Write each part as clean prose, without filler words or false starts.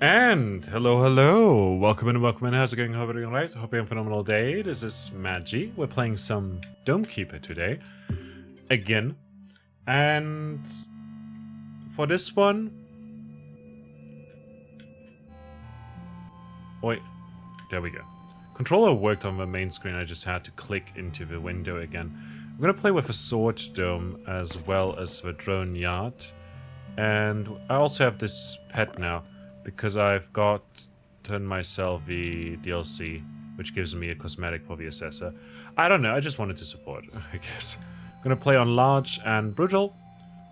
And hello, welcome in, how's it going, hope you're doing right, hope you're having a phenomenal day. This is Magi, we're playing some Dome Keeper today, again, and for this one, wait, there we go. Controller worked on the main screen, I just had to click into the window again. I'm gonna play with a sword dome as well as the drone yard, and I also have this pet now, because I've gotten myself the DLC, which gives me a cosmetic for the assessor. I don't know, I just wanted to support, I guess. I'm gonna play on large and brutal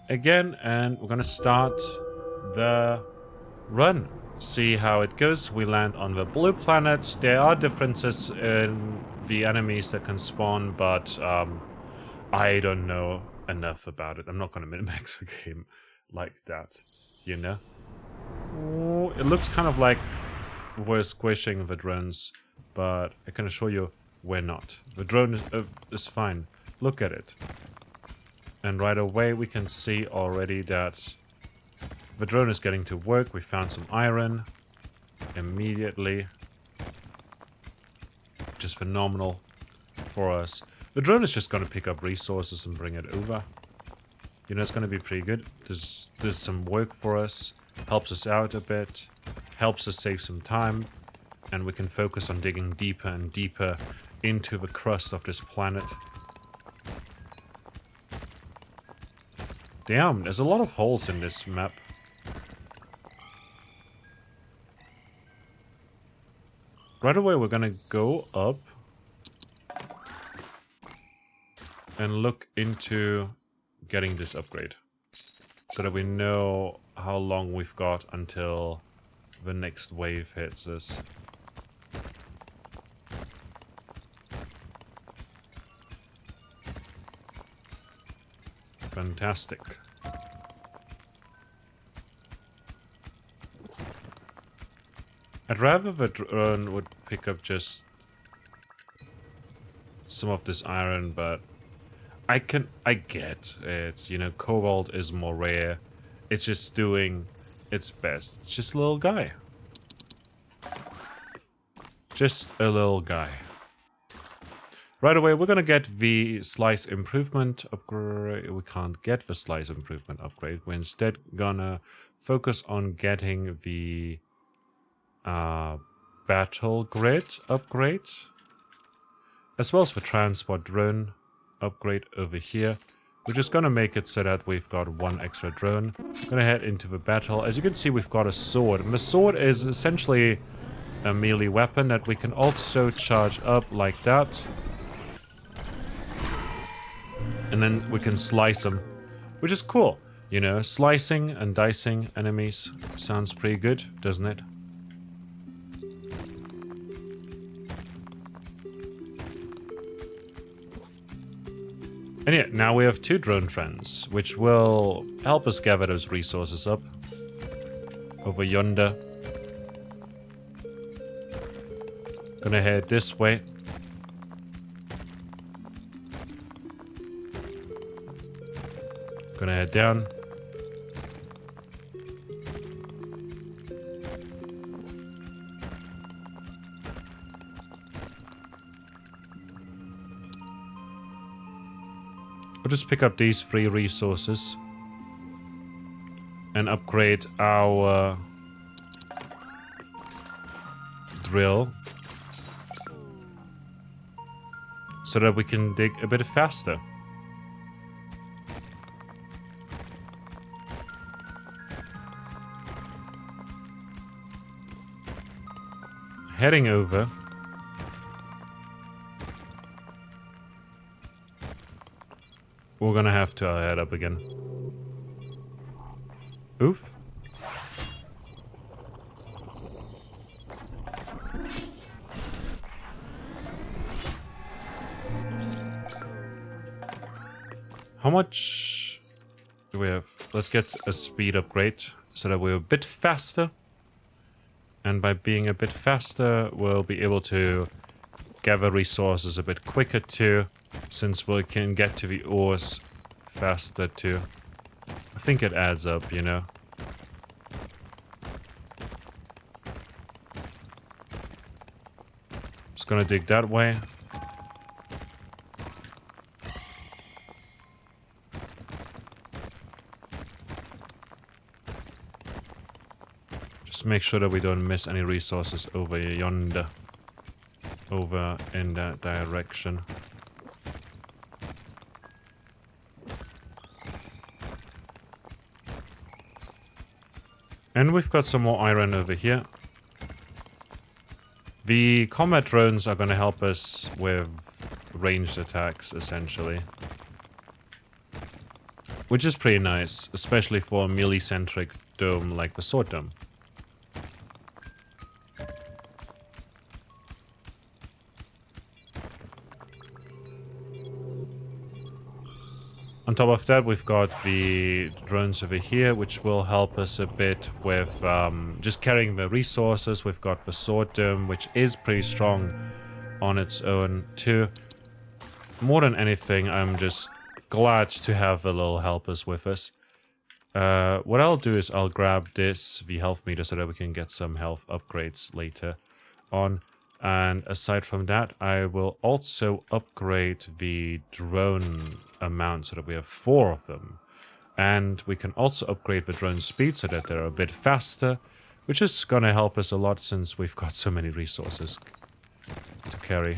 again, and we're gonna start the run. See how it goes. We land on the blue planet. There are differences in the enemies that can spawn, but I don't know enough about it. I'm not gonna min-max the game like that, you know? It looks kind of like we're squishing the drones, but I can assure you we're not. The drone is fine. Look at it. And right away we can see already that the drone is getting to work. We found some iron immediately. Just phenomenal for us. The drone is just going to pick up resources and bring it over. You know, it's going to be pretty good. There's some work for us. Helps us out a bit, helps us save some time, and we can focus on digging deeper and deeper into the crust of this planet. Damn, there's a lot of holes in this map. Right away we're gonna go up and look into getting this upgrade, so that we know how long we've got until the next wave hits us. Fantastic. I'd rather the drone would pick up just some of this iron, but I get it, you know, cobalt is more rare. It's just doing its best. It's just a little guy. Just a little guy. Right away, we're gonna get the slice improvement upgrade. We can't get the slice improvement upgrade. We're instead gonna focus on getting the battle grid upgrade, as well as the transport drone upgrade over here. We're just gonna make it so that we've got one extra drone. Gonna head into the battle. As you can see, we've got a sword. And the sword is essentially a melee weapon that we can also charge up like that. And then we can slice them, which is cool. You know, slicing and dicing enemies sounds pretty good, doesn't it? And yeah, now we have two drone friends, which will help us gather those resources up. Over yonder. Gonna head this way. Gonna head down. We'll just pick up these 3 resources and upgrade our drill so that we can dig a bit faster. Heading over. We're gonna have to head up again. Oof. How much do we have? Let's get a speed upgrade so that we're a bit faster. And by being a bit faster, we'll be able to gather resources a bit quicker too, since we can get to the ores faster too. I think it adds up, you know. Just gonna dig that way. Just make sure that we don't miss any resources over yonder. Over in that direction. And we've got some more iron over here. The combat drones are going to help us with ranged attacks, essentially. Which is pretty nice, especially for a melee-centric dome like the sword dome. On top of that, we've got the drones over here, which will help us a bit with just carrying the resources. We've got the sword dome, which is pretty strong on its own too. More than anything, I'm just glad to have the little helpers with us. What I'll do is I'll grab the health meter, so that we can get some health upgrades later on. And aside from that, I will also upgrade the drone amount so that we have 4 of them. And we can also upgrade the drone speed so that they're a bit faster, which is going to help us a lot since we've got so many resources to carry.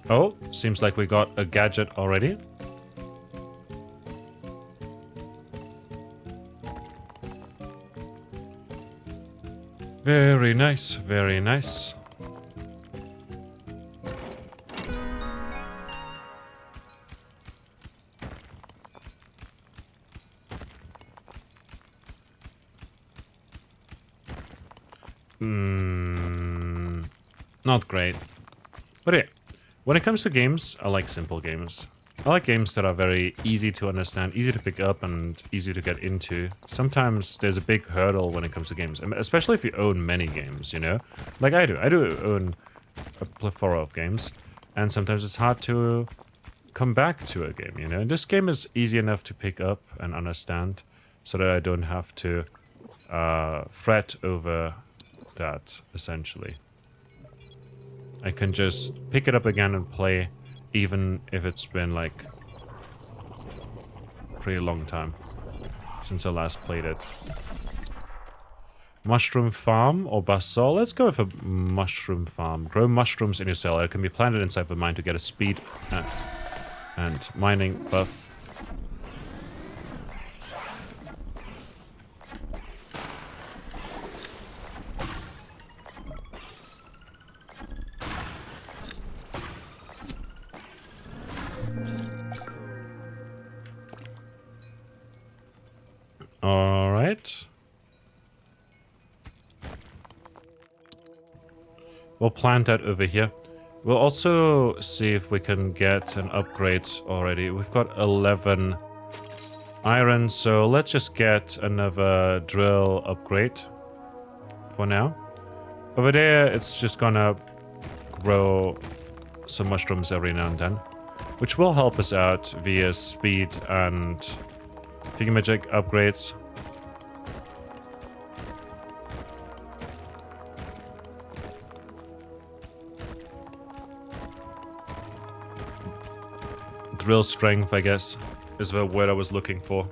Oh, seems like we got a gadget already. Very nice, very nice. Not great. But yeah, when it comes to games, I like simple games. I like games that are very easy to understand, easy to pick up, and easy to get into. Sometimes there's a big hurdle when it comes to games, especially if you own many games, you know? Like I do. I do own a plethora of games, and sometimes it's hard to come back to a game, you know? And this game is easy enough to pick up and understand, so that I don't have to fret over that, essentially. I can just pick it up again and play, even if it's been like a pretty long time since I last played it. Mushroom farm or basalt? Let's go with a mushroom farm. Grow mushrooms in your cellar. It can be planted inside the mine to get a speed and mining buff. Alright. We'll plant that over here. We'll also see if we can get an upgrade already. We've got 11 iron, so let's just get another drill upgrade for now. Over there, it's just gonna grow some mushrooms every now and then, which will help us out via speed and Magic upgrades. Drill strength, I guess, is the word I was looking for.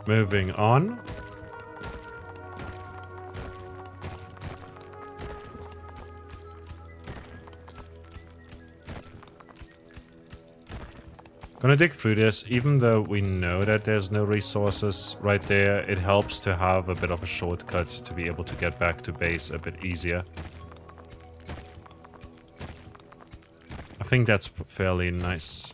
Moving on. Gonna dig through this, even though we know that there's no resources right there. It helps to have a bit of a shortcut to be able to get back to base a bit easier. I think that's fairly nice.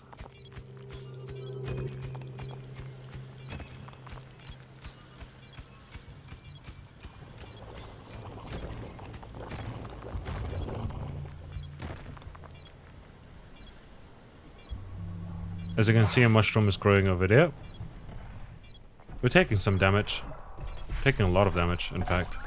As you can see, a mushroom is growing over there. We're taking some damage. Taking a lot of damage, in fact.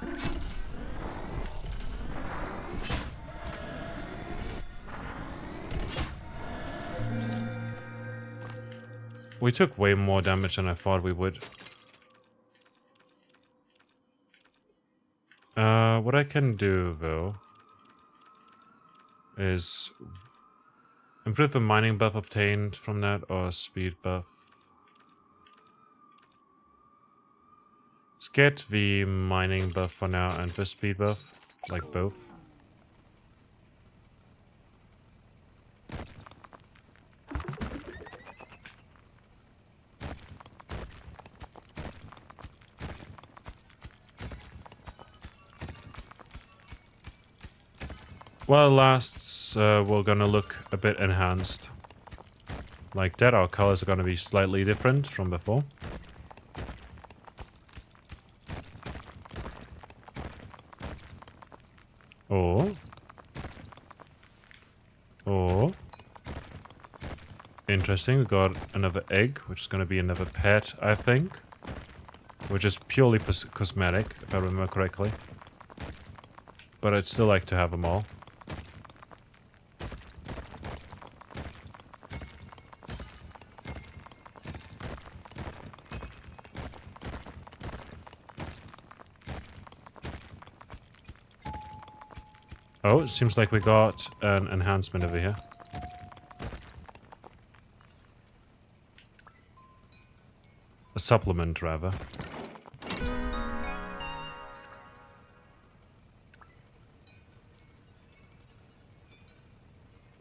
We took way more damage than I thought we would. What I can do, though, is improve the mining buff obtained from that, or speed buff. Let's get the mining buff for now and the speed buff, like both. While it lasts, we're gonna look a bit enhanced. Like that, our colors are gonna be slightly different from before. Oh. Interesting, we got another egg, which is gonna be another pet, I think. Which is purely cosmetic, if I remember correctly. But I'd still like to have them all. Oh, it seems like we got an enhancement over here. A supplement, rather.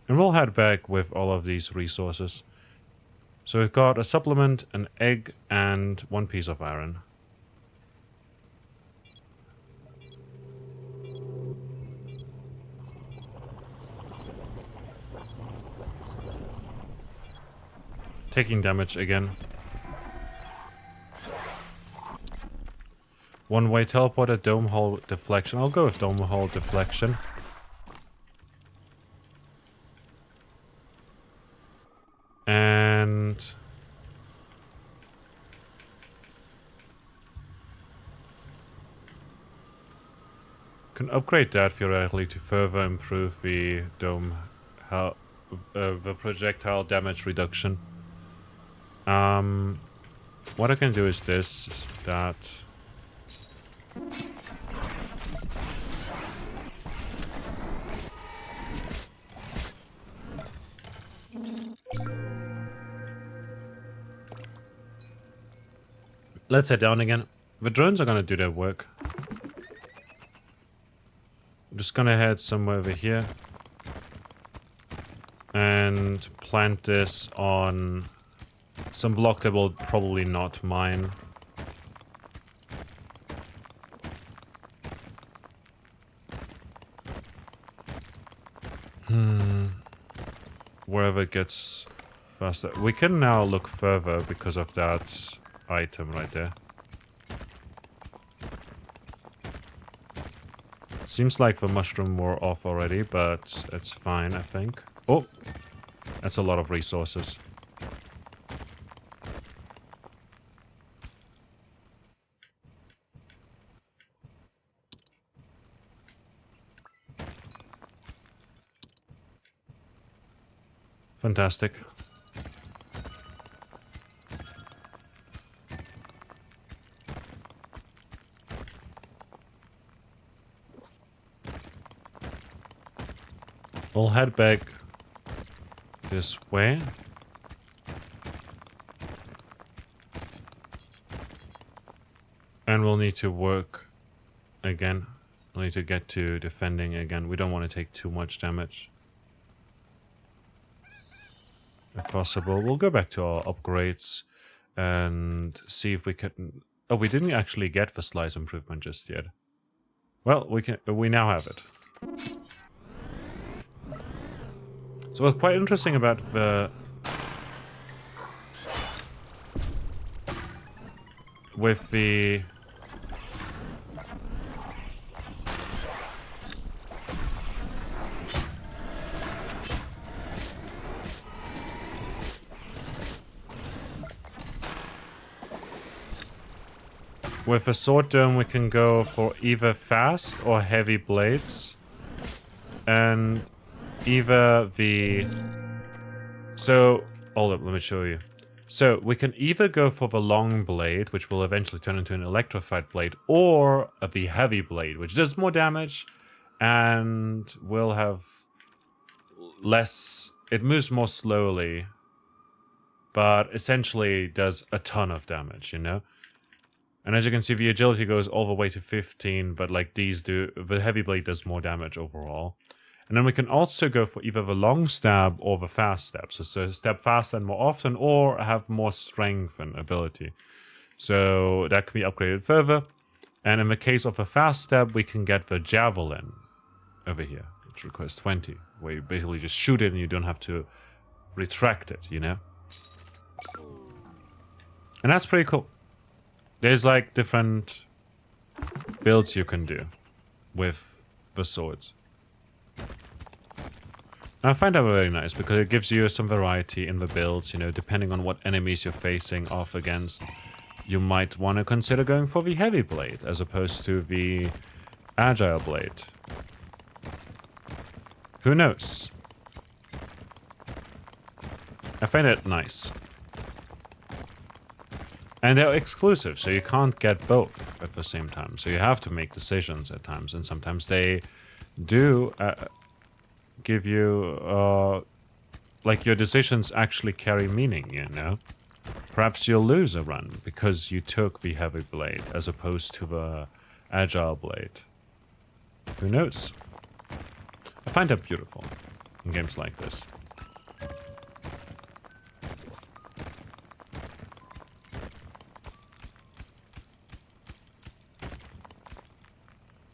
And we'll head back with all of these resources. So we've got a supplement, an egg, and 1 piece of iron. Taking damage again. One-way teleporter, dome hole deflection. I'll go with dome hole deflection. And can upgrade that theoretically to further improve the dome, the projectile damage reduction. What I can do is that. Let's head down again. The drones are gonna do their work. I'm just gonna head somewhere over here and plant this on some block that will probably not mine. Wherever it gets faster. We can now look further because of that item right there. Seems like the mushroom wore off already, but it's fine, I think. Oh! That's a lot of resources. Fantastic. We'll head back this way. And we'll need to work again. We'll need to get to defending again. We don't want to take too much damage. If possible. We'll go back to our upgrades and see if we can... Oh, we didn't actually get the slice improvement just yet. Well, we now have it. So what's quite interesting about the... with the... With a sword dome, we can go for either fast or heavy blades. And either the... So, hold up, let me show you. So, we can either go for the long blade, which will eventually turn into an electrified blade, or the heavy blade, which does more damage and will have less... It moves more slowly, but essentially does a ton of damage, you know? And as you can see, the agility goes all the way to 15, but like these do, the heavy blade does more damage overall. And then we can also go for either the long stab or the fast stab. So stab faster and more often, or have more strength and ability. So that can be upgraded further. And in the case of a fast stab, we can get the javelin over here, which requires 20, where you basically just shoot it and you don't have to retract it, you know? And that's pretty cool. There's like different builds you can do with the swords. And I find that very nice because it gives you some variety in the builds, you know, depending on what enemies you're facing off against. You might want to consider going for the heavy blade as opposed to the agile blade. Who knows? I find it nice. And they're exclusive, so you can't get both at the same time. So you have to make decisions at times, and sometimes they do give you, like your decisions actually carry meaning, you know? Perhaps you'll lose a run because you took the heavy blade as opposed to the agile blade. Who knows? I find that beautiful in games like this.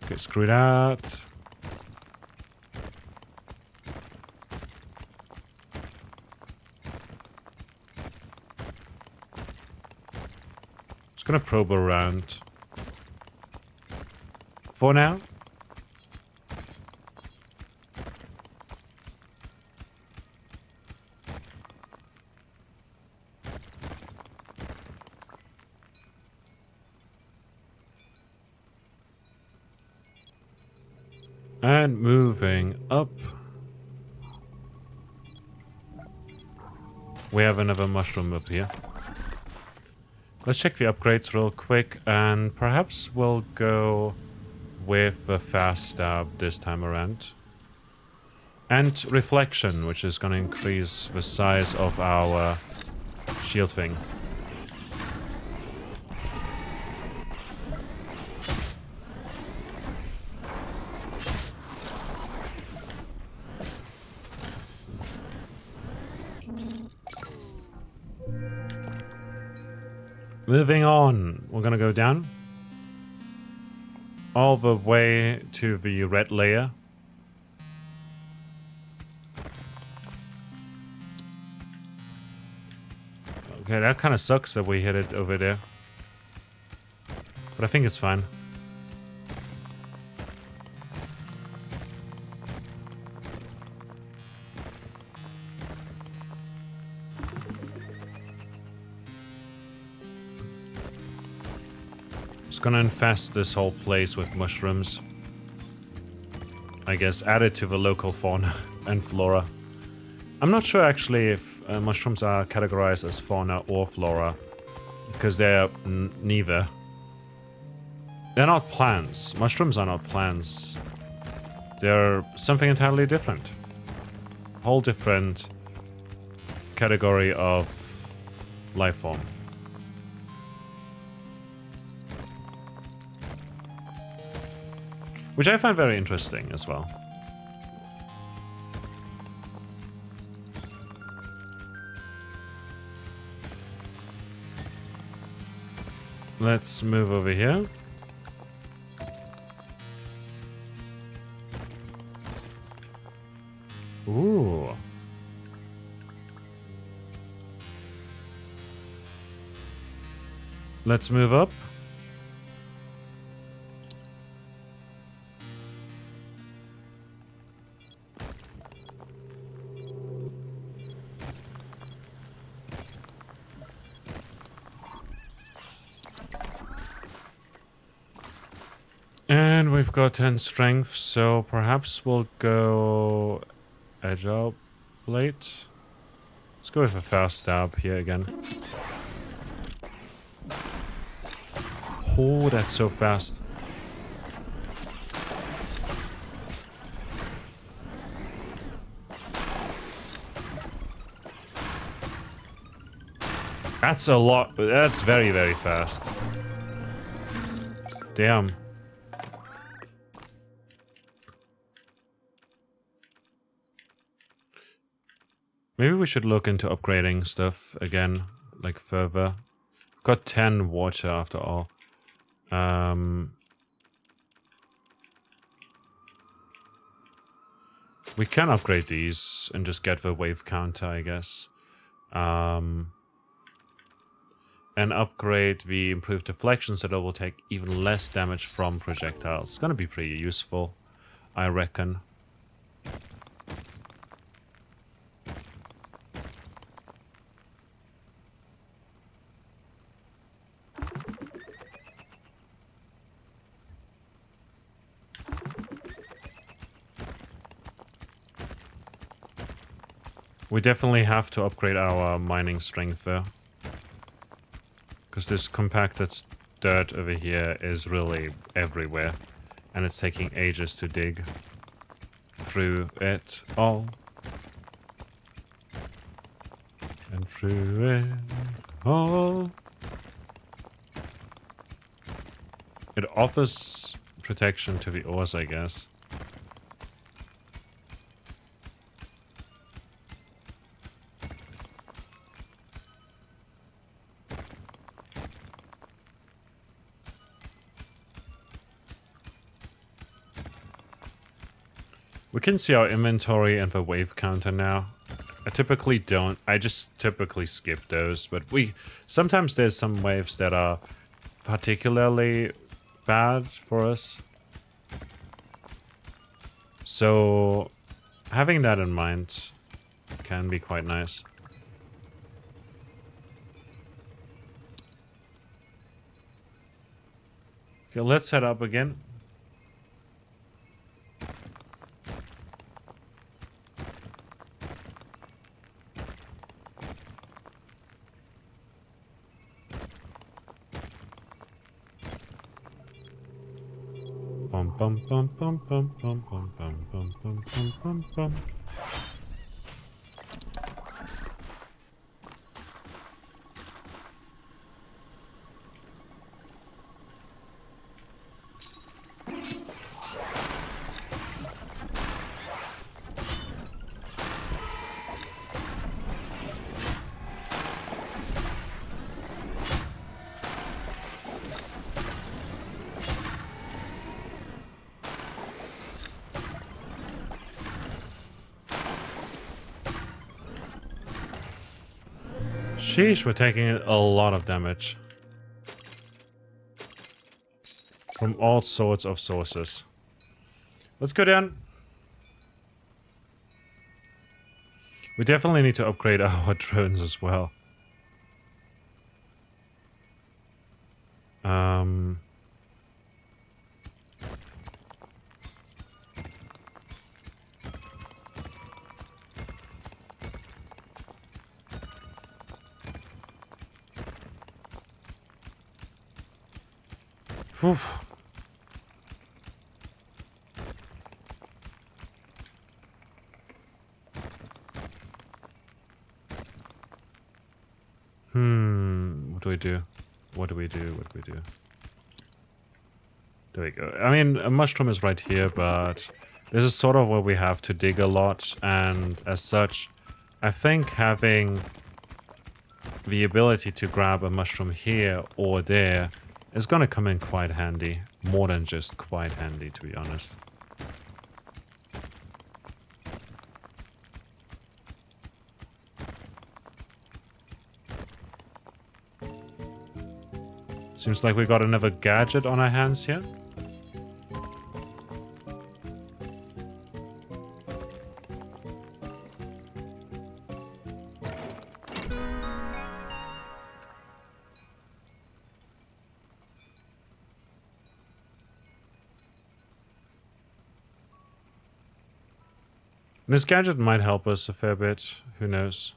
Okay, screw that. Just gonna probe around. For now. And moving up. We have another mushroom up here. Let's check the upgrades real quick, and perhaps we'll go with the fast stab this time around. And reflection, which is going to increase the size of our shield thing. Moving on, we're gonna go down all the way to the red layer. Okay, that kind of sucks that we hit it over there, but I think it's fine. It's gonna infest this whole place with mushrooms. I guess added to the local fauna and flora. I'm not sure actually if mushrooms are categorized as fauna or flora, because they're neither. They're not plants. Mushrooms are not plants. They're something entirely different. A whole different category of life form. Which I find very interesting as well. Let's move over here. Ooh. Let's move up. And we've got 10 strength, so perhaps we'll go agile blade. Let's go with a fast stab here again. Oh, that's so fast. That's a lot. That's very, very fast. Damn. Maybe we should look into upgrading stuff again, like further. Got 10 water after all. We can upgrade these and just get the wave counter, I guess. And upgrade the improved deflection so that it will take even less damage from projectiles. It's gonna be pretty useful, I reckon. We definitely have to upgrade our mining strength though. Because this compacted dirt over here is really everywhere. And it's taking ages to dig through it all. And through it all. It offers protection to the ores, I guess. We can see our inventory and the wave counter now. I typically don't. I just typically skip those, but sometimes there's some waves that are particularly bad for us. So having that in mind can be quite nice. Okay, let's head up again. Bum bum bum bum bum bum bum bum bum bum bum bum bum. Sheesh, we're taking a lot of damage. From all sorts of sources. Let's go down. We definitely need to upgrade our drones as well. Whew. What do we do? What do we do? What do we do? There we go. I mean, a mushroom is right here, but this is sort of where we have to dig a lot, and as such, I think having the ability to grab a mushroom here or there is going to come in quite handy. More than just quite handy, to be honest. Seems like we got another gadget on our hands here. And this gadget might help us a fair bit. Who knows?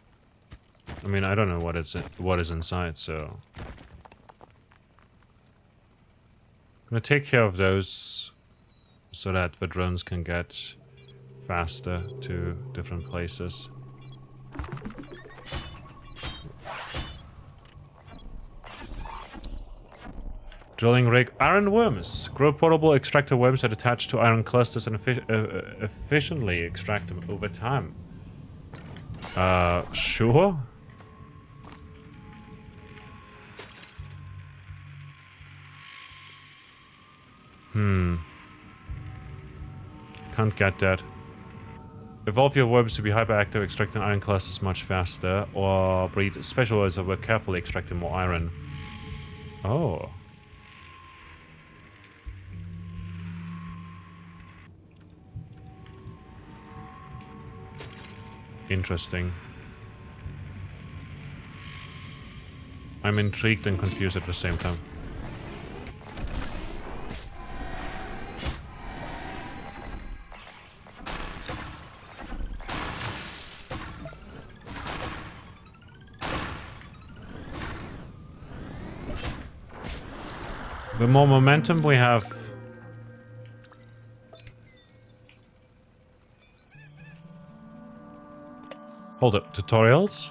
I mean, I don't know what is inside, so I'm gonna take care of those so that the drones can get faster to different places. Drilling rig. Iron worms. Grow portable extractor worms that attach to iron clusters and efficiently extract them over time. Sure? Can't get that. Evolve your worms to be hyperactive, extracting iron clusters much faster, or breed special worms that work carefully, extracting more iron. Oh. Interesting. I'm intrigued and confused at the same time. The more momentum we have... Hold up, tutorials?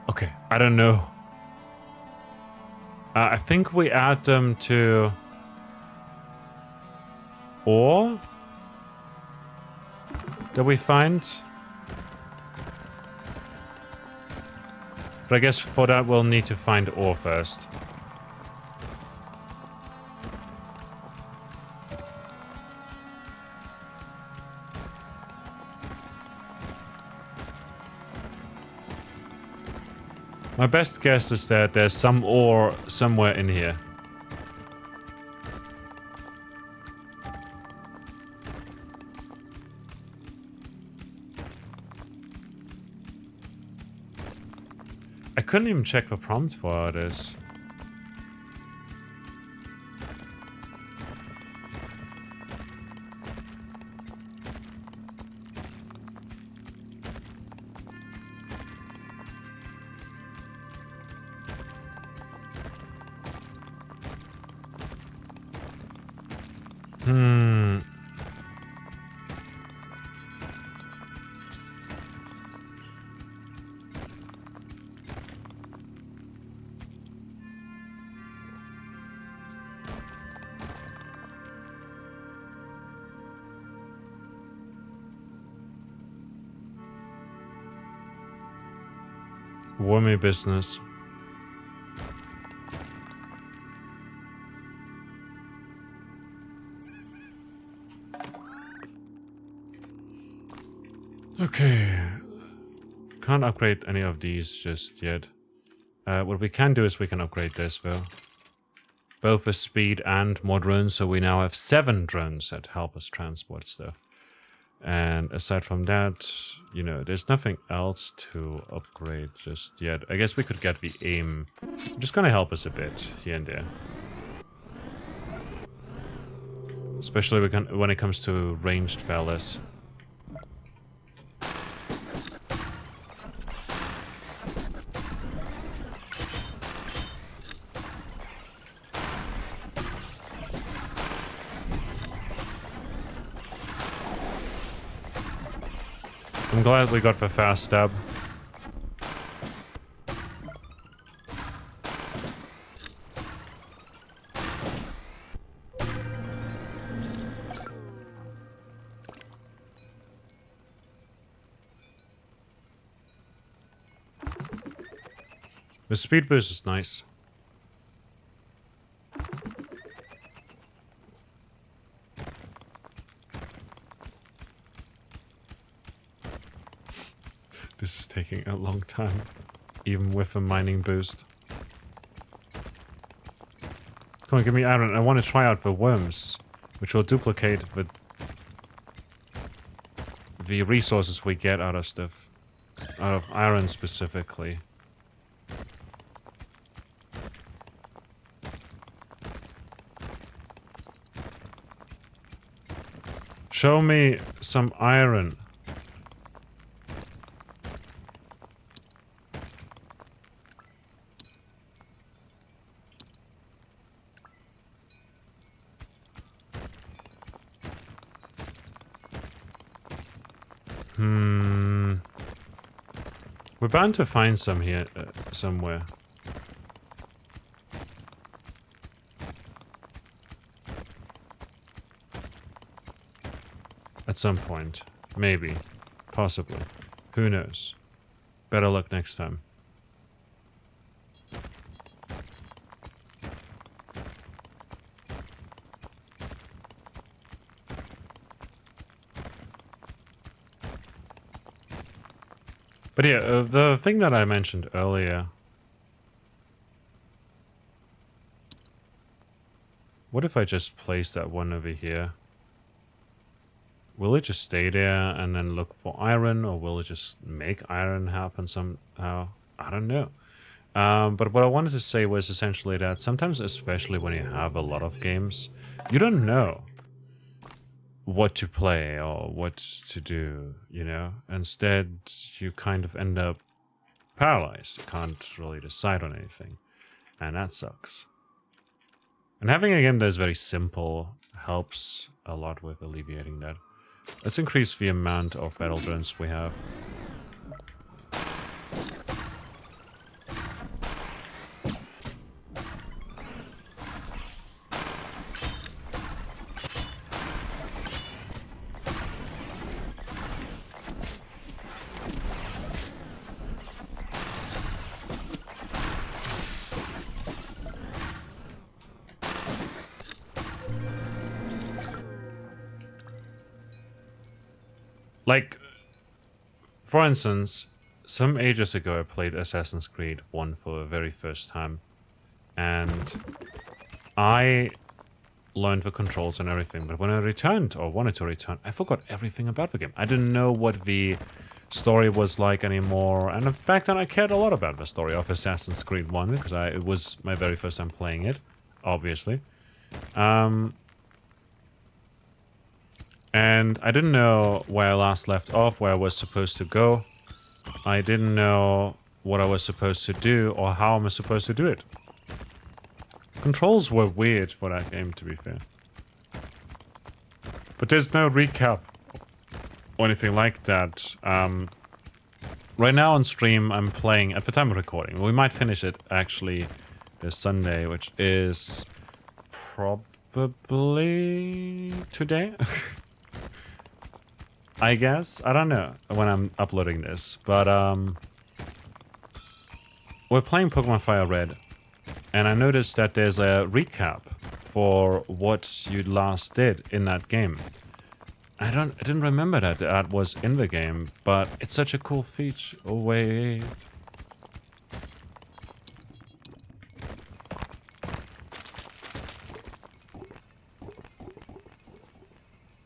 Okay, I don't know. I think we add them to... ore? That we find? But I guess for that we'll need to find ore first. My best guess is that there's some ore somewhere in here. I couldn't even check the prompt for this. Wormy business. Okay. Can't upgrade any of these just yet. What we can do is we can upgrade this though. Both for speed and more drones, so we now have 7 drones that help us transport stuff. And aside from that, you know, there's nothing else to upgrade just yet. I guess we could get the aim. Just gonna help us a bit here and there. Especially when it comes to ranged fellas. I'm glad we got the fast stab. The speed boost is nice. This is taking a long time, even with a mining boost. Come on, give me iron. I want to try out the worms, which will duplicate the resources we get out of stuff. Out of iron specifically. Show me some iron. We're bound to find some here, somewhere. At some point. Maybe. Possibly. Who knows? Better luck next time. But yeah, the thing that I mentioned earlier. What if I just place that one over here? Will it just stay there and then look for iron, or will it just make iron happen somehow? I don't know. But what I wanted to say was essentially that sometimes, especially when you have a lot of games, you don't know what to play or what to do, you know? Instead, you kind of end up paralyzed. You can't really decide on anything. And that sucks. And having a game that is very simple helps a lot with alleviating that. Let's increase the amount of battle drones we have. Like, for instance, some ages ago I played Assassin's Creed 1 for the very first time. And I learned the controls and everything. But when I returned, or wanted to return, I forgot everything about the game. I didn't know what the story was like anymore. And back then I cared a lot about the story of Assassin's Creed 1. Because it was my very first time playing it, obviously. And I didn't know where I last left off, where I was supposed to go. I didn't know what I was supposed to do, or how I'm supposed to do it. Controls were weird for that game, to be fair. But there's no recap or anything like that. Right now on stream, I'm playing, at the time of recording, we might finish it actually this Sunday, which is probably today. I guess. I don't know when I'm uploading this, but we're playing Pokemon Fire Red, and I noticed that there's a recap for what you last did in that game. I didn't remember that was in the game, but it's such a cool feature. Oh wait.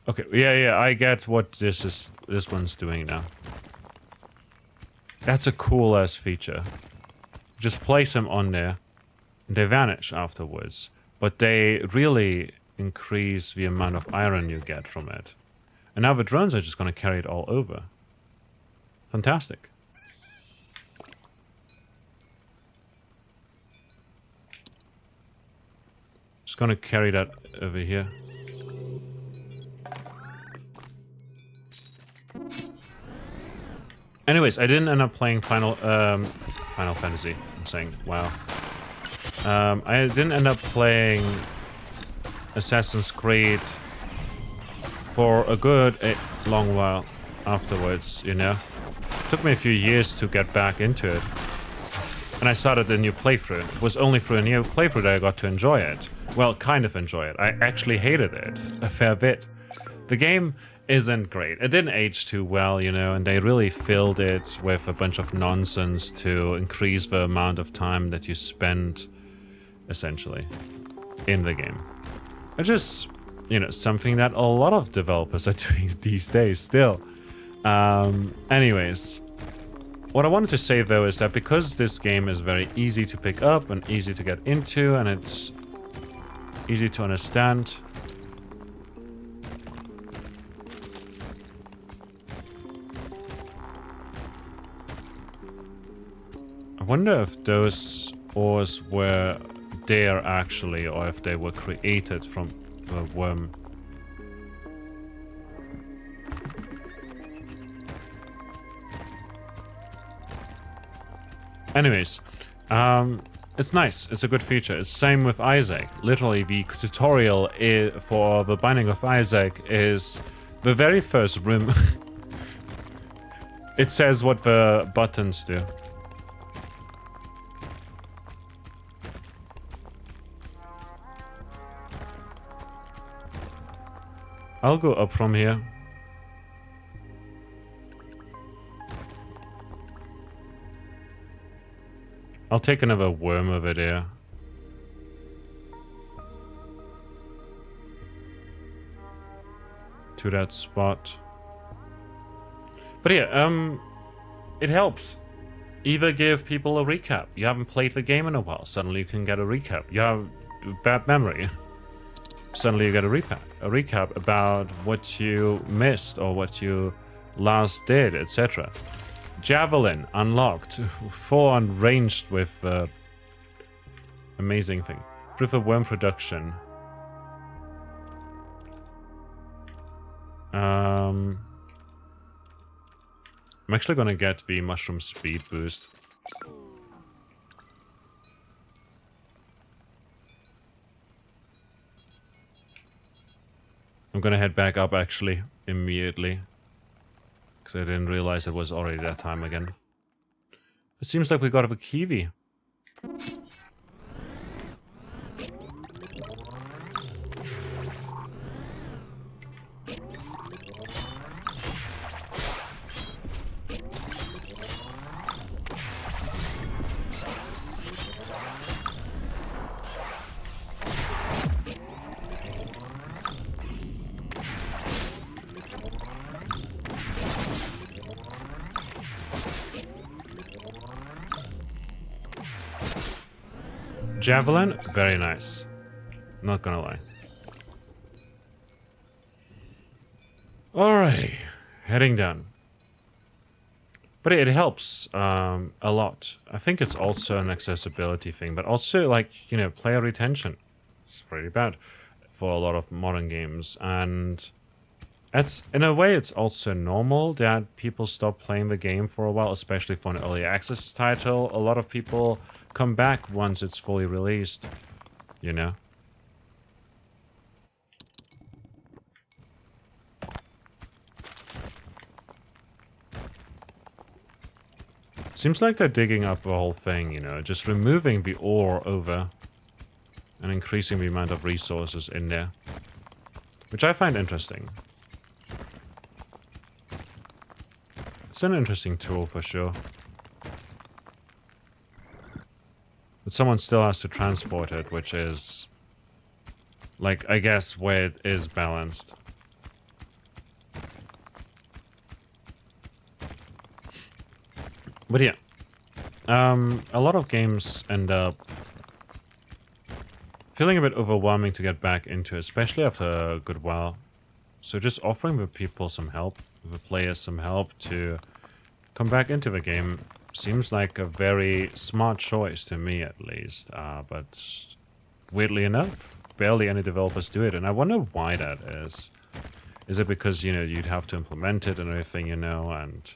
Okay, yeah, I get what this one's doing now. That's a cool-ass feature. Just place them on there, and they vanish afterwards. But they really increase the amount of iron you get from it. And now the drones are just gonna carry it all over. Fantastic. Just gonna carry that over here. Anyways, I didn't end up playing Final Fantasy. I'm saying, wow. I didn't end up playing Assassin's Creed for a good long while afterwards, you know? It took me a few years to get back into it. And I started a new playthrough. It was only through a new playthrough that I got to enjoy it. Well, kind of enjoy it. I actually hated it a fair bit. The game isn't great. It didn't age too well, you know, and they really filled it with a bunch of nonsense to increase the amount of time that you spend, essentially, in the game. Which is, you know, something that a lot of developers are doing these days still. Anyways, what I wanted to say though is that because this game is very easy to pick up and easy to get into, and it's easy to understand, I wonder if those ores were there actually, or if they were created from a worm. Anyways, it's nice. It's a good feature. It's same with Isaac. Literally, the tutorial for the Binding of Isaac is the very first room. It says what the buttons do. I'll go up from here. I'll take another worm over there. To that spot. But yeah, it helps. Either give people a recap. You haven't played the game in a while. Suddenly you can get a recap. You have bad memory. Suddenly you get a recap about what you missed or what you last did, etc. Javelin unlocked. Full on ranged with amazing thing. Proof of worm production. I'm actually gonna get the mushroom speed boost. I'm gonna head back up actually immediately. Because I didn't realize it was already that time again. It seems like we got a kiwi. Javelin, very nice. Not gonna lie. Alright, heading down. But it helps a lot. I think it's also an accessibility thing, but also, like, you know, player retention. It's pretty bad for a lot of modern games, and it's, in a way, it's also normal that people stop playing the game for a while, especially for an early access title. A lot of people come back once it's fully released, you know? Seems like they're digging up the whole thing, you know, just removing the ore over and increasing the amount of resources in there, which I find interesting. It's an interesting tool for sure. But someone still has to transport it, which is, like, I guess where it is balanced. But yeah, a lot of games end up feeling a bit overwhelming to get back into, especially after a good while. So just offering the people some help, the players some help to come back into the game seems like a very smart choice to me, at least. But weirdly enough, barely any developers do it, and I wonder why that is. Is it because, you know, you'd have to implement it and everything, you know, and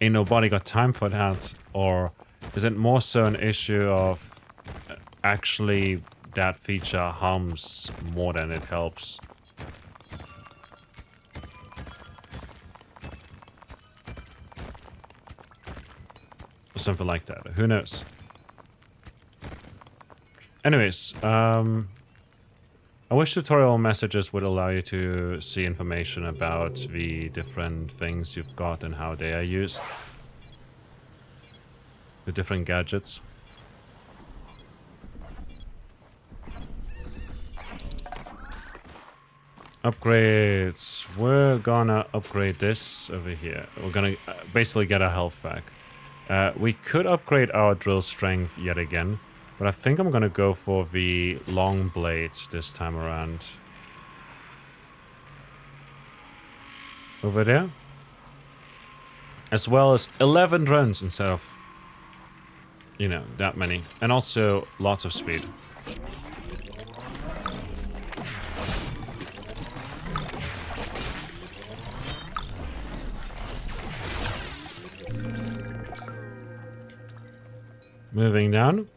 ain't nobody got time for that? Or is it more so an issue of actually that feature harms more than it helps? Or something like that. Who knows? Anyways, I wish tutorial messages would allow you to see information about the different things you've got and how they are used. The different gadgets. Upgrades. We're gonna upgrade this over here. We're gonna basically get our health back. We could upgrade our drill strength yet again, but I think I'm gonna go for the long blade this time around. Over there. As well as 11 drones instead of you know, that many. And also lots of speed. Moving down.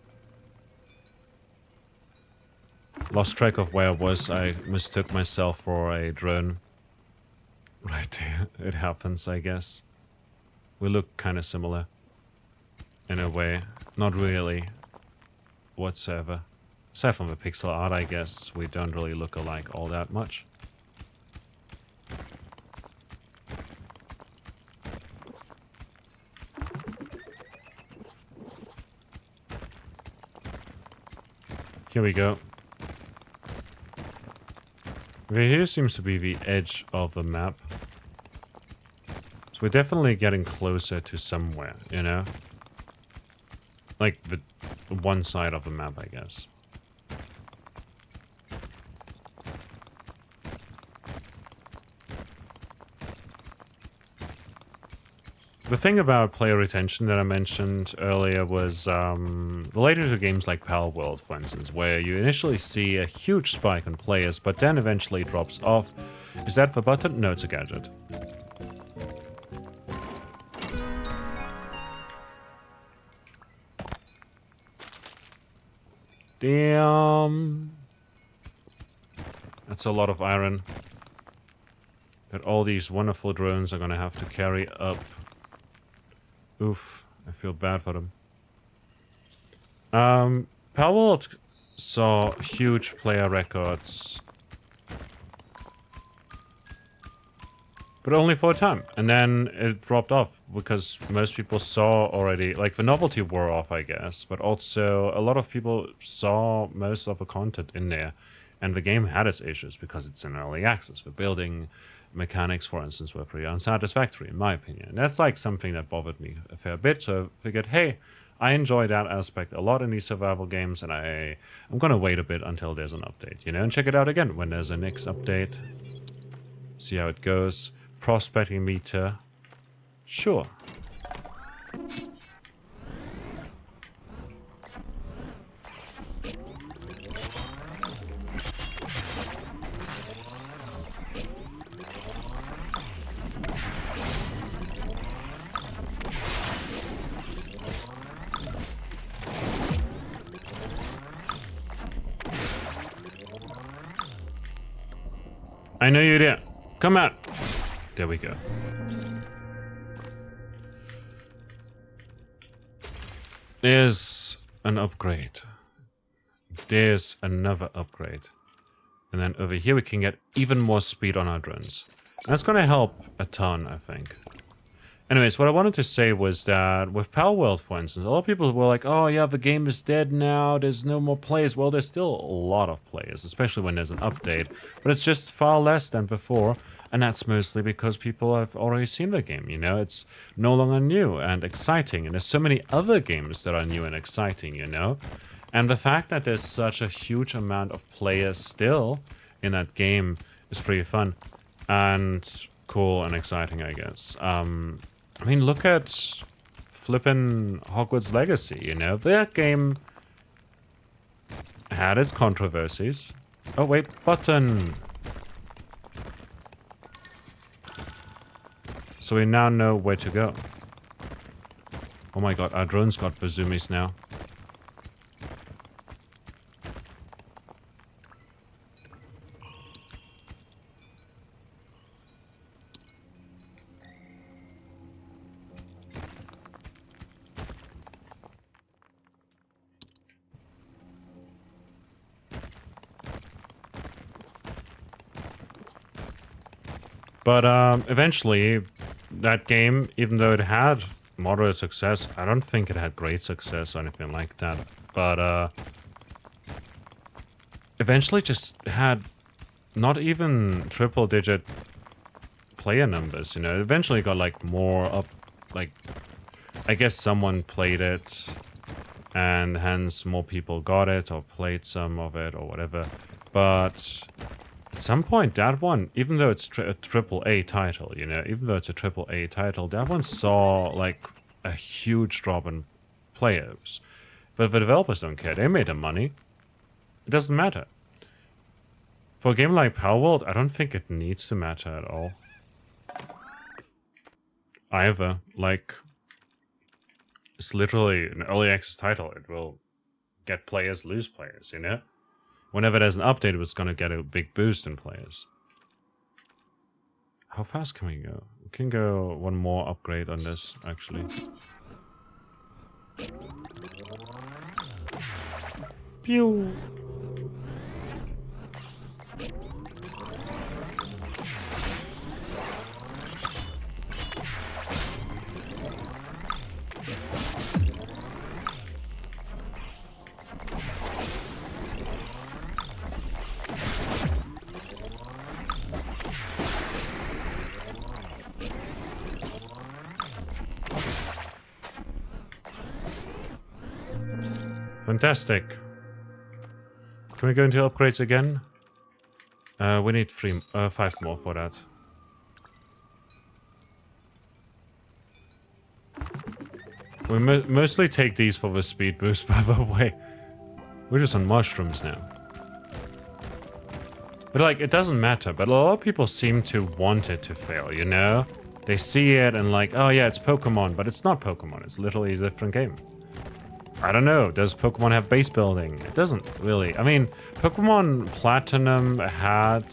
Lost track of where I was. I mistook myself for a drone. Right there. It happens, I guess. We look kind of similar. In a way. Not really. Whatsoever. Aside from the pixel art, I guess, we don't really look alike all that much. Here we go. Okay, here seems to be the edge of the map. So we're definitely getting closer to somewhere, you know? Like the one side of the map, I guess. The thing about player retention that I mentioned earlier was related to games like Pal World, for instance, where you initially see a huge spike on players, but then eventually it drops off. Is that the button? No, it's a gadget. Damn. That's a lot of iron that all these wonderful drones are gonna have to carry up. Oof, I feel bad for them. Palworld saw huge player records. But only for a time. And then it dropped off because most people saw already, like the novelty wore off, I guess. But also a lot of people saw most of the content in there. And the game had its issues because it's in early access. The building mechanics, for instance, were pretty unsatisfactory, in my opinion. That's like something that bothered me a fair bit. So I figured, hey, I enjoy that aspect a lot in these survival games, and I'm gonna wait a bit until there's an update, you know, and check it out again when there's a next update. See how it goes. Prospecting meter. Sure. I know you're there. Come out. There we go. There's an upgrade. There's another upgrade. And then over here we can get even more speed on our drones. And that's gonna help a ton, I think. Anyways, what I wanted to say was that with Pal World, for instance, a lot of people were like, oh yeah, the game is dead now, there's no more players. Well, there's still a lot of players, especially when there's an update. But it's just far less than before. And that's mostly because people have already seen the game, you know? It's no longer new and exciting. And there's so many other games that are new and exciting, you know? And the fact that there's such a huge amount of players still in that game is pretty fun. And cool and exciting, I guess. I mean, look at flippin' Hogwarts Legacy, you know? That game had its controversies. Oh, wait, button! So we now know where to go. Oh my god, our drones got the zoomies now. But eventually, that game, even though it had moderate success, I don't think it had great success or anything like that. But eventually just had not even triple-digit player numbers, you know? It eventually got like more up, like, I guess someone played it and hence more people got it or played some of it or whatever. But at some point, that one, even though it's a triple-A title, you know, even though it's a triple-A title, that one saw, like, a huge drop in players. But the developers don't care. They made the money. It doesn't matter. For a game like Power World, I don't think it needs to matter at all. Either. Like, it's literally an early access title. It will get players, lose players, you know? Whenever there's an update, it's gonna get a big boost in players. How fast can we go? We can go one more upgrade on this, actually. Pew! Fantastic. Can we go into upgrades again? We need 5 more for that. We mostly take these for the speed boost, by the way. We're just on mushrooms now. But like, it doesn't matter, but a lot of people seem to want it to fail, you know? They see it and like, oh yeah, it's Pokemon, but it's not Pokemon, it's literally a different game. I don't know, does Pokemon have base building? It doesn't really. I mean, Pokemon Platinum had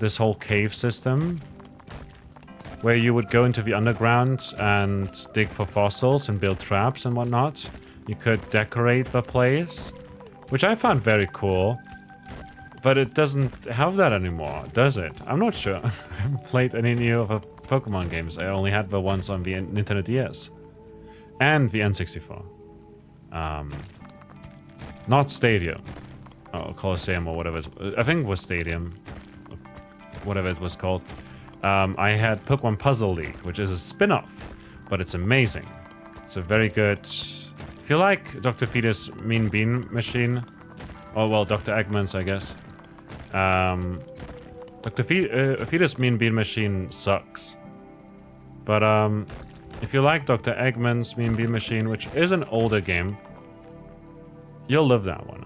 this whole cave system where you would go into the underground and dig for fossils and build traps and whatnot. You could decorate the place, which I found very cool. But it doesn't have that anymore, does it? I'm not sure. I haven't played any new of the Pokemon games. I only had the ones on the Nintendo DS and the N64. Not Stadium. Oh, Colosseum or whatever. I think it was Stadium. Whatever it was called. I had Pokemon Puzzle League, which is a spin-off, but it's amazing. It's a very good... If you like Dr. Fetus' Mean Bean Machine, oh well, Dr. Eggman's, I guess. Dr. Fetus' Mean Bean Machine sucks. But if you like Dr. Eggman's Mean Bean Machine, which is an older game, you'll love that one.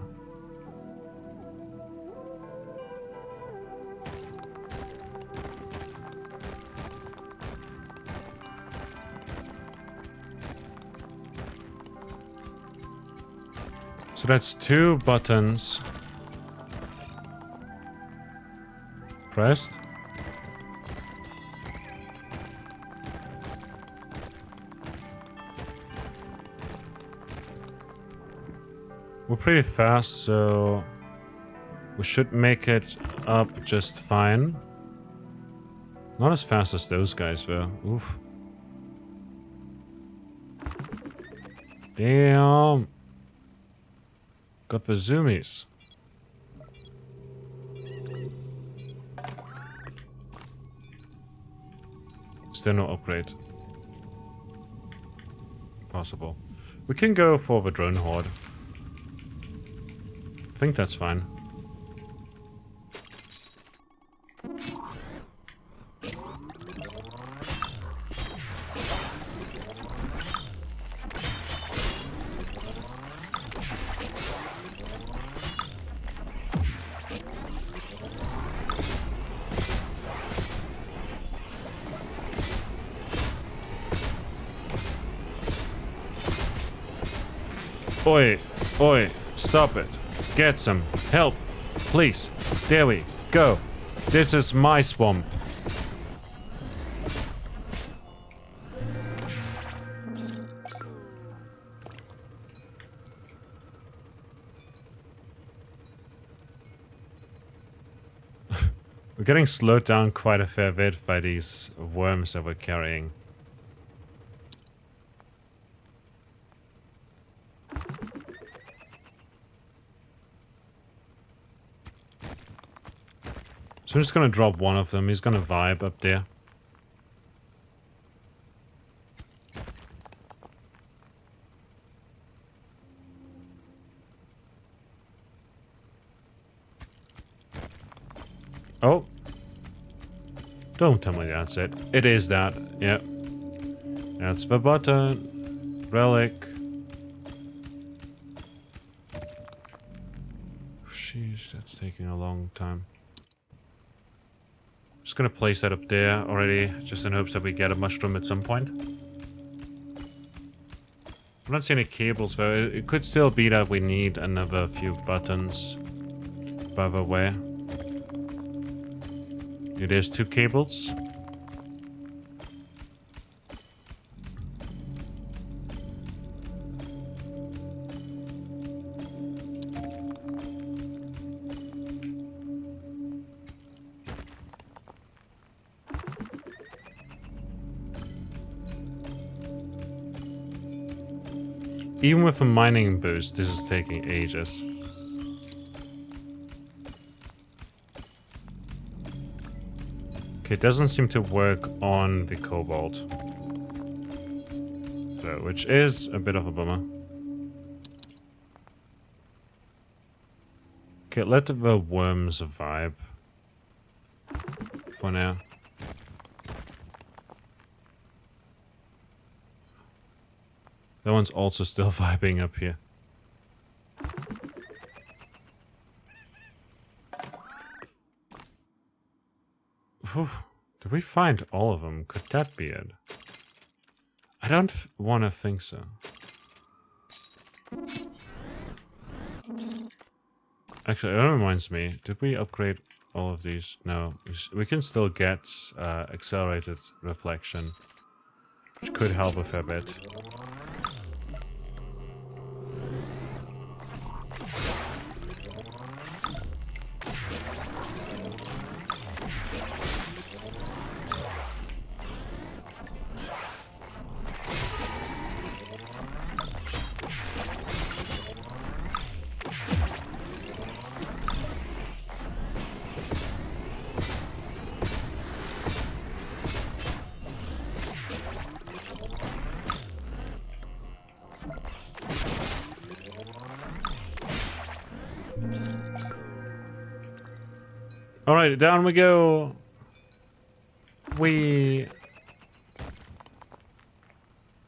So that's 2 buttons pressed. We're pretty fast, so we should make it up just fine. Not as fast as those guys were. Oof. Damn. Got the zoomies. Still no upgrade. Possible. We can go for the drone horde. I think that's fine. Oi, oi, stop it. Get some help, please. There we go. This is my swamp. We're getting slowed down quite a fair bit by these worms that we're carrying. So I'm just gonna drop one of them. He's gonna vibe up there. Oh. Don't tell me that's it. It is that. Yep. That's the button. Relic. Sheesh, that's taking a long time. Just gonna place that up there already, just in hopes that we get a mushroom at some point. I'm not seeing any cables though. It could still be that we need another few buttons. By the way. It is 2 cables. Even with a mining boost, this is taking ages. Okay, it doesn't seem to work on the cobalt. So, which is a bit of a bummer. Okay, let the worm survive. For now. That one's also still vibing up here. Whew. Did we find all of them? Could that be it? I don't want to think so. Actually, that reminds me. Did we upgrade all of these? No. We can still get accelerated reflection, which could help a fair bit. Alright, down we go.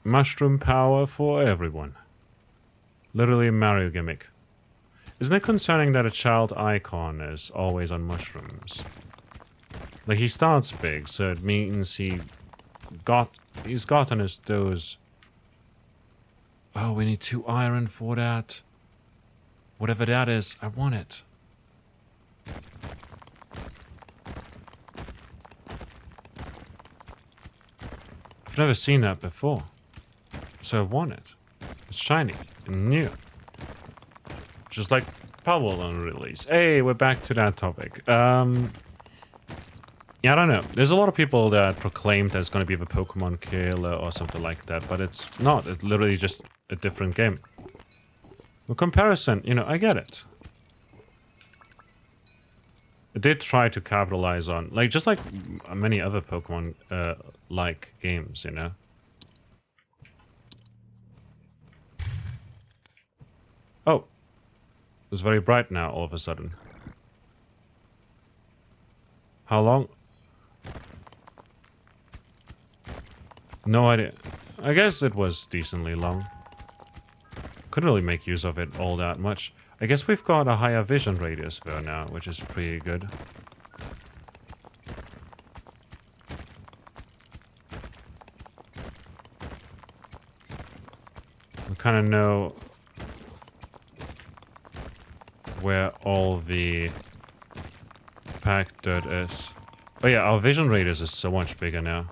Mushroom power for everyone. Literally a Mario gimmick. Isn't it concerning that a child icon is always on mushrooms? Like, he starts big, so it means he's gotten his dose. Oh, we need 2 iron for that. Whatever that is, I want it. I've never seen that before. So I want it. It's shiny and new. Just like Powell on release. Hey, we're back to that topic. Yeah, I don't know. There's a lot of people that proclaim that it's going to be the Pokemon killer or something like that, but it's not. It's literally just a different game. In comparison, you know, I get it. It did try to capitalize on, like, just like many other Pokemon like games, you know. Oh, it's very bright now all of a sudden. How long? No idea. I guess it was decently long. Couldn't really make use of it all that much. I guess we've got a higher vision radius though now, which is pretty good. We kind of know where all the packed dirt is. Oh yeah, our vision radius is so much bigger now.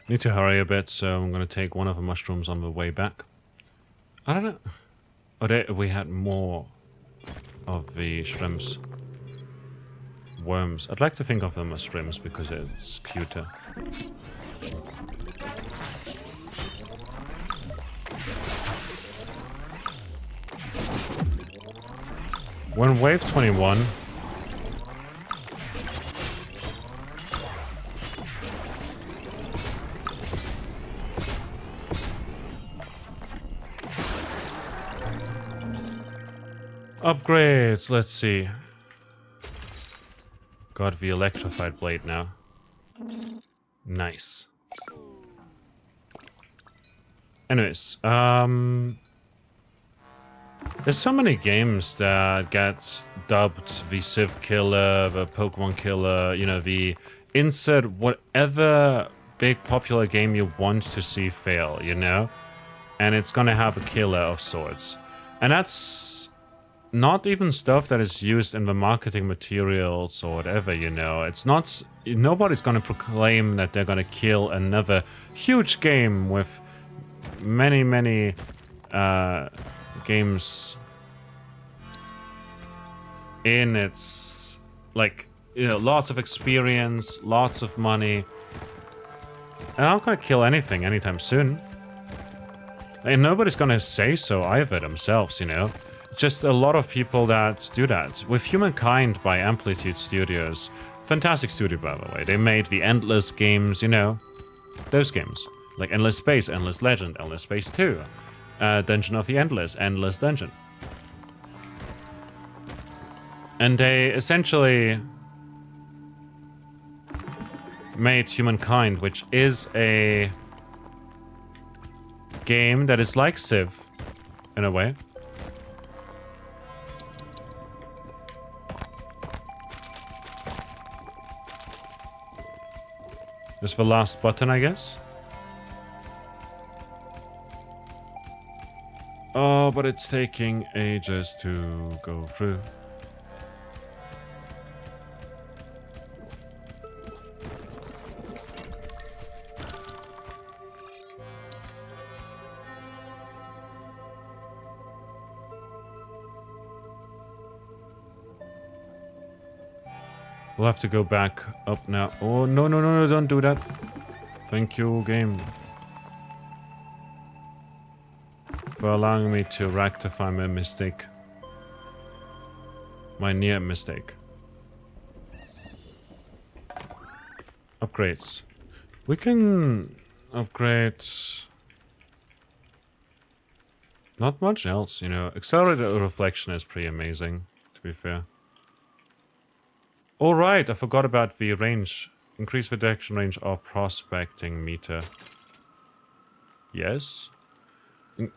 Need to hurry a bit, so I'm gonna take one of the mushrooms on the way back. I don't know. Oh, we had more of the shrimps. Worms. I'd like to think of them as shrimps because it's cuter. When wave 21... Upgrades, let's see. Got the electrified blade now. Nice. Anyways, there's so many games that get dubbed the Civ killer, the Pokemon killer, you know, the insert whatever big popular game you want to see fail, you know? And it's gonna have a killer of sorts. And that's not even stuff that is used in the marketing materials or whatever, you know? It's not... Nobody's gonna proclaim that they're gonna kill another huge game with many games in its, like, you know, lots of experience, lots of money. And I'm not gonna kill anything anytime soon. And nobody's gonna say so either themselves, you know? Just a lot of people that do that. With Humankind by Amplitude Studios, fantastic studio by the way, they made the Endless games, you know? Those games. Like Endless Space, Endless Legend, Endless Space 2, Dungeon of the Endless, Endless Dungeon. And they essentially made Humankind, which is a game that is like Civ, in a way. This is the last button, I guess. Oh, but it's taking ages to go through. We'll have to go back up now. Oh, no, no, no, no, don't do that. Thank you, game, for allowing me to rectify my mistake. My near mistake. Upgrades. We can upgrade... not much else, you know. Accelerated reflection is pretty amazing, to be fair. Oh right, I forgot about the range. Increase the detection range of prospecting meter. Yes.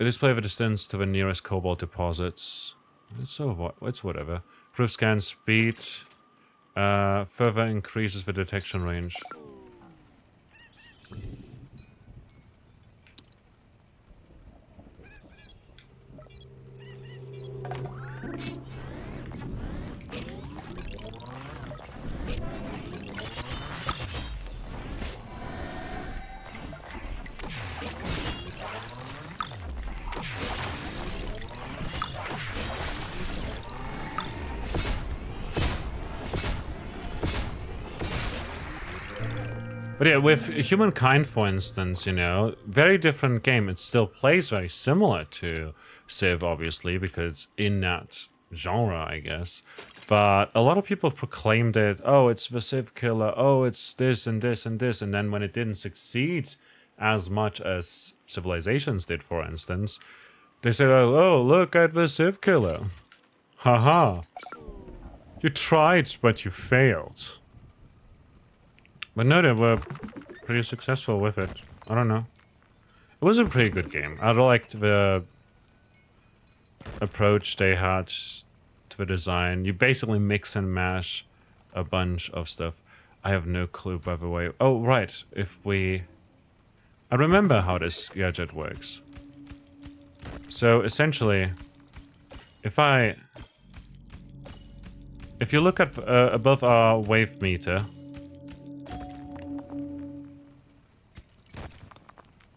Display the distance to the nearest cobalt deposits. It's whatever. Proof scan speed. Further increases the detection range. But yeah, with Humankind, for instance, you know, very different game. It still plays very similar to Civ, obviously, because in that genre, I guess. But a lot of people proclaimed it, oh, it's the Civ killer, oh, it's this and this and this, and then when it didn't succeed as much as Civilizations did, for instance, they said, oh, look at the Civ killer. Haha. You tried, but you failed. But no, they were pretty successful with it. I don't know. It was a pretty good game. I liked the approach they had to the design. You basically mix and mash a bunch of stuff. I have no clue, by the way. Oh, right. I remember how this gadget works. So, essentially, if you look at above our wave meter,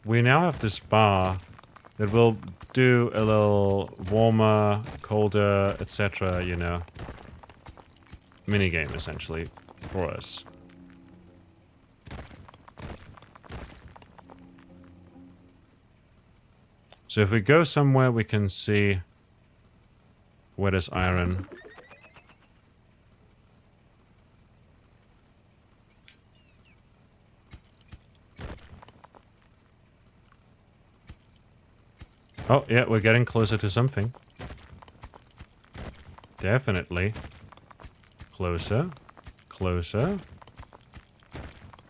we now have this bar that will do a little warmer, colder, etc., you know, minigame, essentially, for us. So if we go somewhere, we can see where there's iron. Oh, yeah, we're getting closer to something. Definitely. Closer. Closer.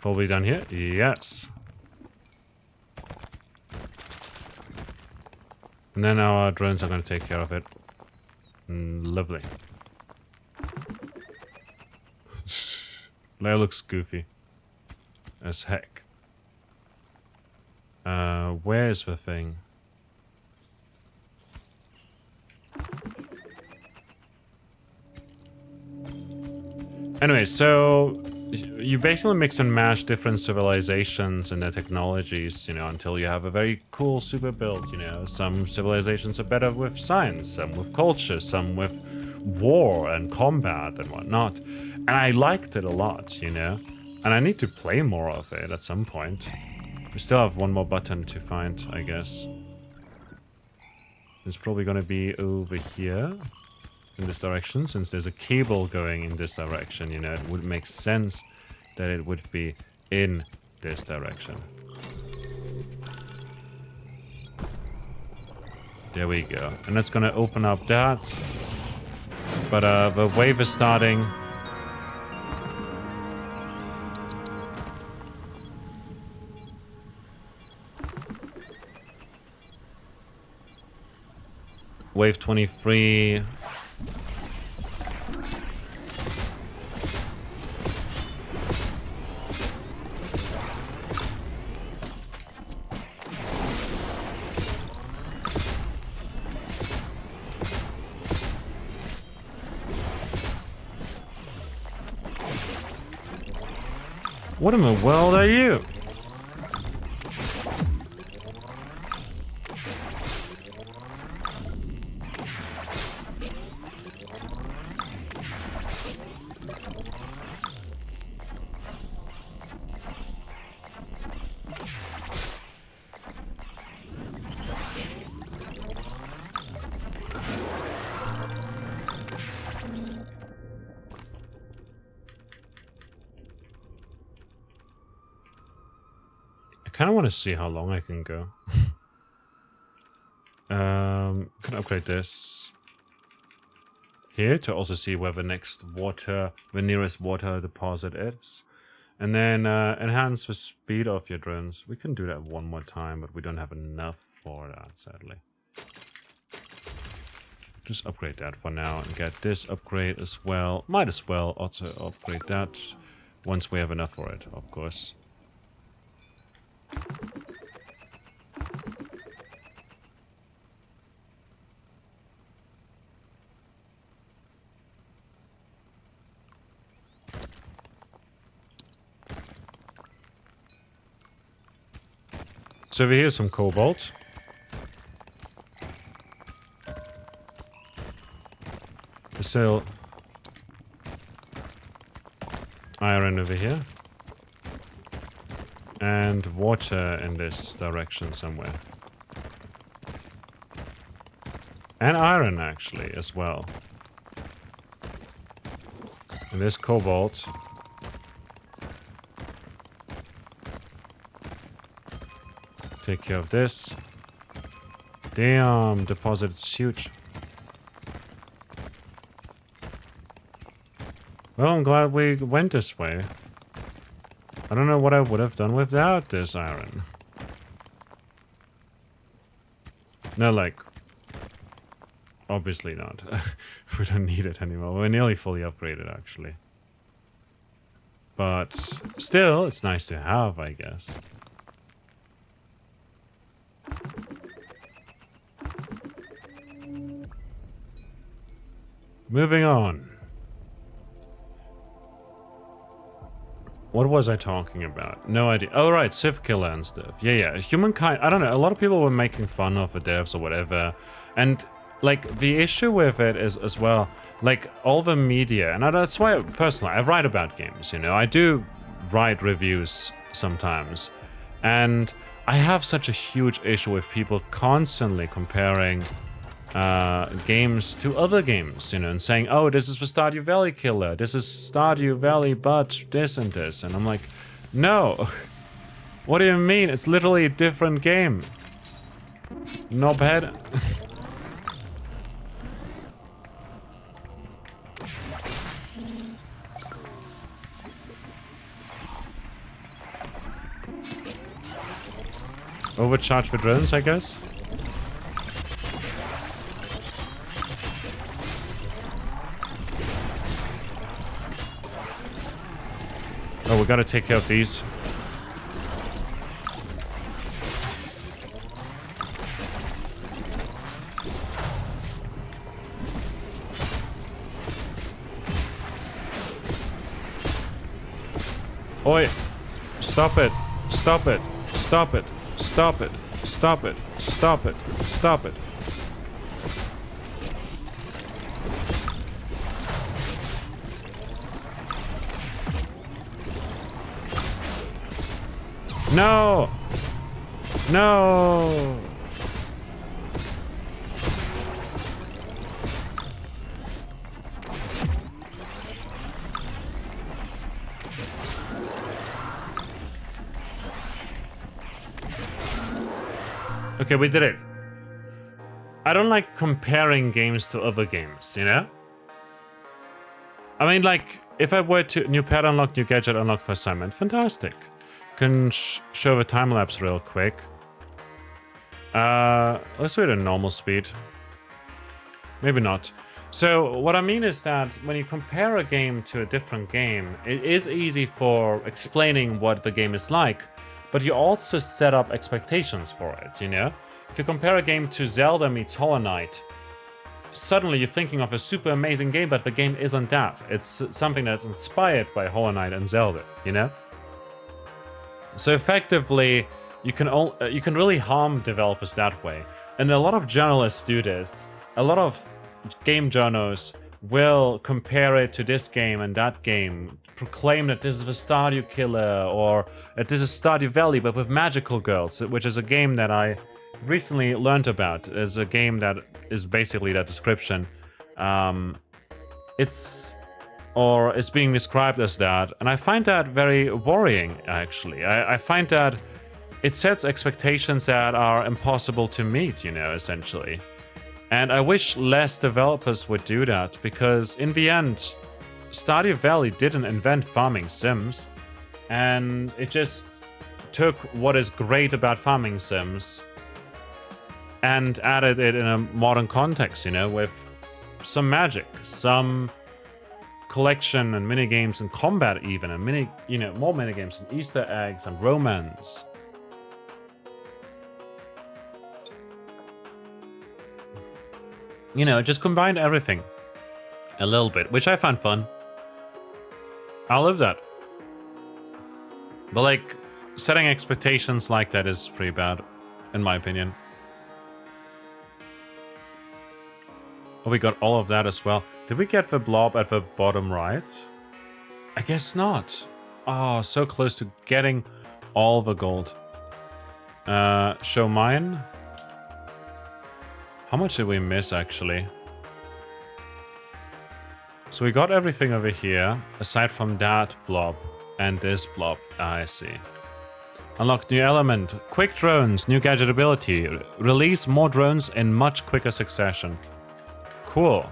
Probably down here. Yes. And then our drones are going to take care of it. Lovely. That looks goofy as heck. Where's the thing? Anyway, so you basically mix and mash different civilizations and their technologies, you know, until you have a very cool super build, you know. Some civilizations are better with science, some with culture, some with war and combat and whatnot. And I liked it a lot, you know. And I need to play more of it at some point. We still have one more button to find, I guess. It's probably gonna be over here. In this direction, since there's a cable going in this direction, you know, it would make sense that it would be in this direction. There we go. And that's gonna open up that. But the wave is starting. Wave 23. What in the world are you? I kind of want to see how long I can go. Can upgrade this here to also see where the nearest water deposit is. And then enhance the speed of your drones. We can do that one more time, but we don't have enough for that, sadly. Just upgrade that for now and get this upgrade as well. Might as well also upgrade that once we have enough for it, of course. So over here is some cobalt. There's still iron over here. And water in this direction somewhere. And iron, actually, as well. And there's cobalt. Take care of this. Damn, deposit is huge. Well, I'm glad we went this way. I don't know what I would have done without this iron. No, like... Obviously not. We don't need it anymore. We're nearly fully upgraded, actually. But still, it's nice to have, I guess. Moving on. What was I talking about? No idea. Oh, right, Civ Killer and stuff. Yeah. Humankind, I don't know, a lot of people were making fun of the devs or whatever. And, like, the issue with it is, as well, like, all the media, and that's why, personally, I write about games, you know? I do write reviews sometimes. And I have such a huge issue with people constantly comparing games to other games, you know, and saying, oh, this is the Stardew Valley killer, this is Stardew Valley, but this and this. And I'm like, no. What do you mean? It's literally a different game. Knobhead. Overcharge the drones, I guess. Oh, we gotta take care of these. Oi! Stop it! Stop it! Stop it! Stop it! Stop it! Stop it! Stop it! No! No! Okay, we did it. I don't like comparing games to other games, you know? I mean, like, if I were to... New pet unlock, new gadget unlock for assignment. Fantastic. Can show the time lapse real quick. Let's do it at normal speed. Maybe not. So, what I mean is that when you compare a game to a different game, it is easy for explaining what the game is like. But you also set up expectations for it, you know? If you compare a game to Zelda meets Hollow Knight, suddenly you're thinking of a super amazing game, but the game isn't that. It's something that's inspired by Hollow Knight and Zelda, you know? So effectively, you can really harm developers that way. And a lot of journalists do this. A lot of game journals will compare it to this game and that game, proclaim that this is the Stardew Killer or that this is Stardew Valley but with magical girls, which is a game that I recently learned about. It's a game that is basically that description. It's being described as that, and I find that very worrying, actually. I find that it sets expectations that are impossible to meet, you know, essentially. And I wish less developers would do that, because in the end, Stardew Valley didn't invent farming sims, and it just took what is great about farming sims and added it in a modern context, you know, with some magic, some collection and minigames and combat even, and more minigames and Easter eggs and romance. You know, just combined everything a little bit, which I find fun. I love that. But like, setting expectations like that is pretty bad, in my opinion. Oh, we got all of that as well. Did we get the blob at the bottom right? I guess not. Oh, so close to getting all the gold. Show mine. How much did we miss, actually? So we got everything over here, aside from that blob and this blob. Ah, I see. Unlock new element. Quick drones, new gadget ability. Release more drones in much quicker succession. Cool.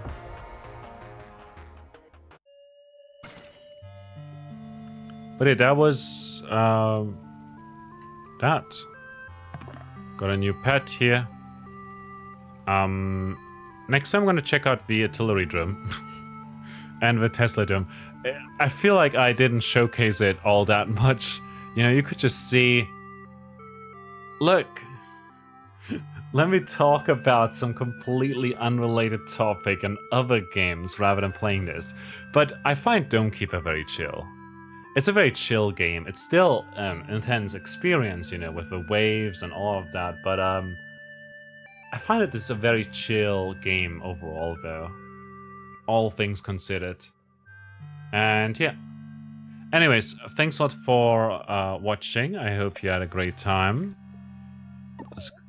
But yeah, that was... that. Got a new pet here. Next time I'm gonna check out the artillery drum. And the Tesla dome. I feel like I didn't showcase it all that much. You know, you could just see... Look! Let me talk about some completely unrelated topic and other games rather than playing this. But I find Dome Keeper very chill. It's a very chill game. It's still an intense experience, you know, with the waves and all of that. But I find that this is a very chill game overall, though. All things considered. And yeah. Anyways, thanks a lot for watching. I hope you had a great time.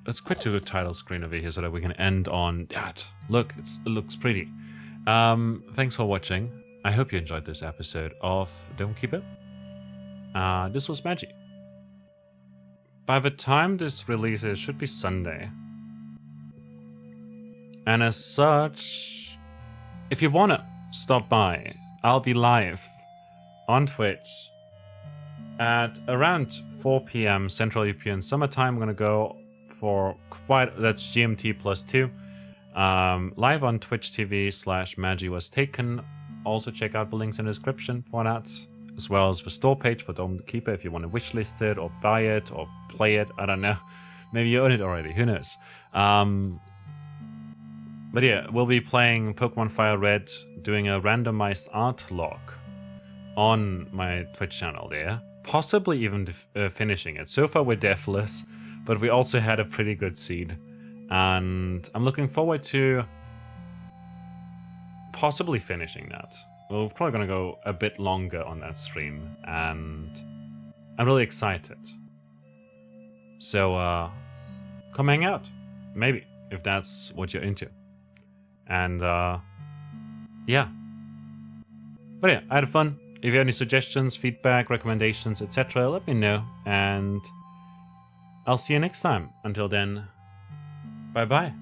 Let's quit to the title screen over here so that we can end on that. Look, it looks pretty. Thanks for watching. I hope you enjoyed this episode of Dome Keeper. This was Magi. By the time this releases, it should be Sunday. And as such, if you wanna stop by, I'll be live on Twitch at around 4 p.m. Central European Summertime. I'm gonna go for that's GMT +2. Live on Twitch TV/MagiWasTaken. Also check out the links in the description for that, as well as the store page for Dome the Keeper if you want to wishlist it or buy it or play it. I don't know. Maybe you own it already. Who knows? But yeah, we'll be playing Pokemon Fire Red, doing a randomized art log on my Twitch channel there. Possibly even finishing it. So far we're deathless, but we also had a pretty good seed. And I'm looking forward to possibly finishing that. We're probably going to go a bit longer on that stream, and I'm really excited. So, come hang out. Maybe, if that's what you're into. And, yeah. But yeah, I had fun. If you have any suggestions, feedback, recommendations, etc., let me know. And I'll see you next time. Until then, bye-bye.